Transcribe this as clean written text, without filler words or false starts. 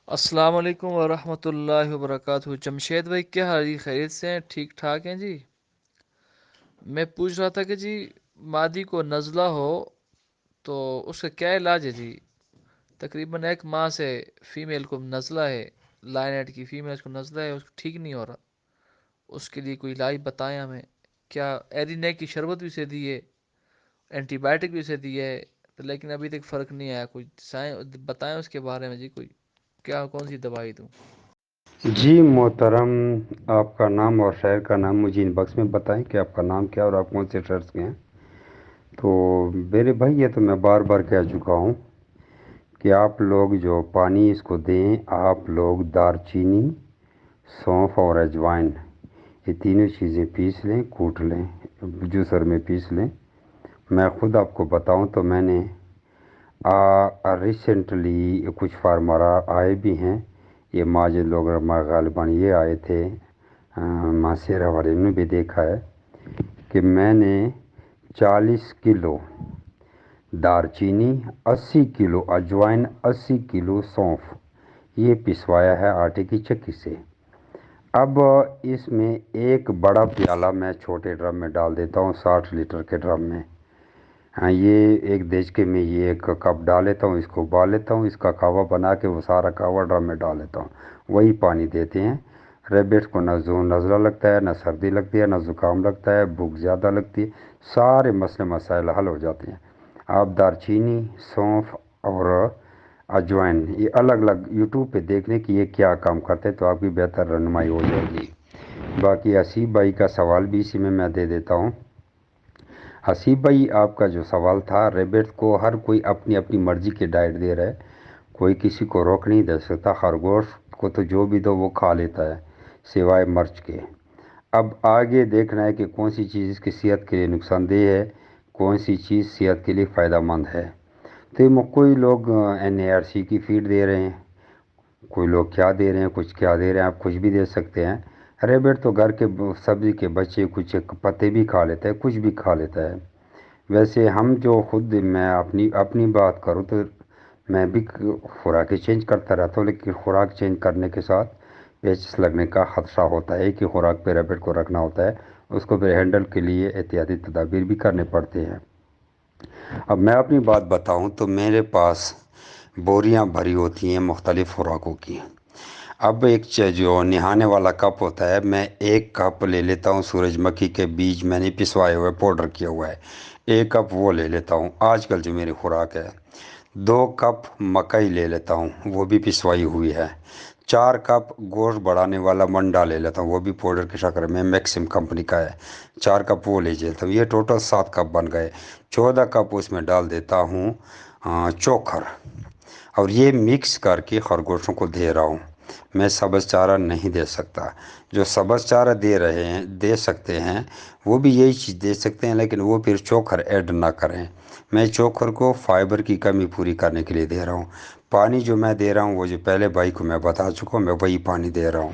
السلام علیکم ورحمۃ اللہ وبرکاتہ۔ جمشید بھائی کیا حال جی؟ خیریت سے ہیں؟ ٹھیک ٹھاک ہیں جی؟ میں پوچھ رہا تھا کہ جی مادی کو نزلہ ہو تو اس کا کیا علاج ہے جی؟ تقریباً 1 ماہ سے فیمیل کو نزلہ ہے، لائن ایٹ کی فیمیل کو نزلہ ہے، اس کو ٹھیک نہیں ہو رہا۔ اس کے لیے کوئی علاج بتائیں ہمیں۔ کیا ایرینے کی شربت بھی اسے دی ہے، اینٹی بائیوٹک بھی اسے دی ہے، لیکن ابھی تک فرق نہیں آیا۔ کوئی بتائیں اس کے بارے میں جی، کوئی کیا کون سی دوائی دوں؟ جی محترم، آپ کا نام اور شہر کا نام مجھے ان باکس میں بتائیں کہ آپ کا نام کیا اور آپ کون سے شہر کے ہیں۔ تو میرے بھائی یہ تو میں بار بار کہہ چکا ہوں کہ آپ لوگ جو پانی اس کو دیں، آپ لوگ دار چینی، سونف اور اجوائن یہ تینوں چیزیں پیس لیں، کوٹ لیں، جوسر میں پیس لیں۔ میں خود آپ کو بتاؤں تو میں نے ریسنٹلی کچھ فارمرہ آئے بھی ہیں، یہ ماجد لوگ غالباً یہ آئے تھے، ماسیرہ والے نے بھی دیکھا ہے کہ میں نے 40 کلو دار چینی، 80 کلو اجوائن، 80 کلو سونف یہ پسوایا ہے آٹے کی چکی سے۔ اب اس میں ایک بڑا پیالہ میں چھوٹے ڈرم میں ڈال دیتا ہوں، 60 لیٹر کے ڈرم میں۔ ہاں، یہ ایک دیچکے میں یہ ایک کپ ڈال لیتا ہوں، اس کو ابال لیتا ہوں، اس کا کہوہ بنا کے وہ سارا کہوہ ڈرم میں ڈال لیتا ہوں، وہی پانی دیتے ہیں۔ ریبٹ کو نہ نزلہ لگتا ہے، نہ سردی لگتی ہے، نہ زکام لگتا ہے، بھوک زیادہ لگتی ہے، سارے مسئلے مسائل حل ہو جاتے ہیں۔ آپ دار چینی، سونف اور اجوائن یہ الگ الگ یوٹیوب پہ دیکھ لیں کہ یہ کیا کام کرتے ہیں، تو آپ کی بہتر رہنمائی ہو جائے گی۔ باقی حسیب بھائی کا سوال بھی اسی میں دے دیتا ہوں۔ حسیب بھائی، آپ کا جو سوال تھا، ریبٹ کو ہر کوئی اپنی اپنی مرضی کے ڈائٹ دے رہا ہے، کوئی کسی کو روک نہیں دے سکتا۔ خرگوش کو تو جو بھی دو وہ کھا لیتا ہے سوائے مرچ کے۔ اب آگے دیکھنا ہے کہ کون سی چیز اس کی صحت کے لیے نقصان دہ ہے، کون سی چیز صحت کے لیے فائدہ مند ہے۔ تو کوئی لوگ NARC کی فیڈ دے رہے ہیں، کوئی لوگ کیا دے رہے ہیں، کچھ کیا دے رہے ہیں، آپ کچھ بھی دے سکتے ہیں۔ ریبٹ تو گھر کے سبزی کے بچے کچھ پتے بھی کھا لیتا ہے، کچھ بھی کھا لیتا ہے۔ ویسے ہم جو خود میں اپنی بات کروں تو میں بھی خوراکیں چینج کرتا رہتا ہوں، لیکن خوراک چینج کرنے کے ساتھ پیچس لگنے کا خدشہ ہوتا ہے کہ خوراک پہ ریبٹ کو رکھنا ہوتا ہے، اس کو پھر ہینڈل کے لیے احتیاطی تدابیر بھی کرنے پڑتے ہیں۔ اب میں اپنی بات بتاؤں تو میرے پاس بوریاں بھری ہوتی ہیں مختلف خوراکوں کی۔ اب ایک جو نہانے والا کپ ہوتا ہے، میں ایک کپ لے لیتا ہوں سورج مکھی کے بیج، میں نے پسوائے ہوئے پاؤڈر کیا ہوا ہے، ایک کپ وہ لے لیتا ہوں آج کل جو میری خوراک ہے۔ 2 کپ مکئی لے لیتا ہوں، وہ بھی پسوائی ہوئی ہے۔ 4 کپ گوشت بڑھانے والا منڈا لے لیتا ہوں، وہ بھی پاؤڈر کی شکل میں میکسم کمپنی کا ہے، 4 کپ وہ لے لیتا ہوں۔ یہ ٹوٹل 7 کپ بن گئے۔ 14 کپ اس میں ڈال دیتا ہوں چوکھر، اور یہ مکس کر کے خرگوشوں کو دے رہا ہوں۔ میں سبز چارہ نہیں دے سکتا، جو سبز چارہ دے سکتے ہیں وہ بھی یہی چیز دے سکتے ہیں، لیکن وہ پھر چوکھر ایڈ نہ کریں۔ میں چوکھر کو فائبر کی کمی پوری کرنے کے لیے دے رہا ہوں۔ پانی جو میں دے رہا ہوں وہ جو پہلے بھائی کو میں بتا چکا ہوں، میں وہی پانی دے رہا ہوں۔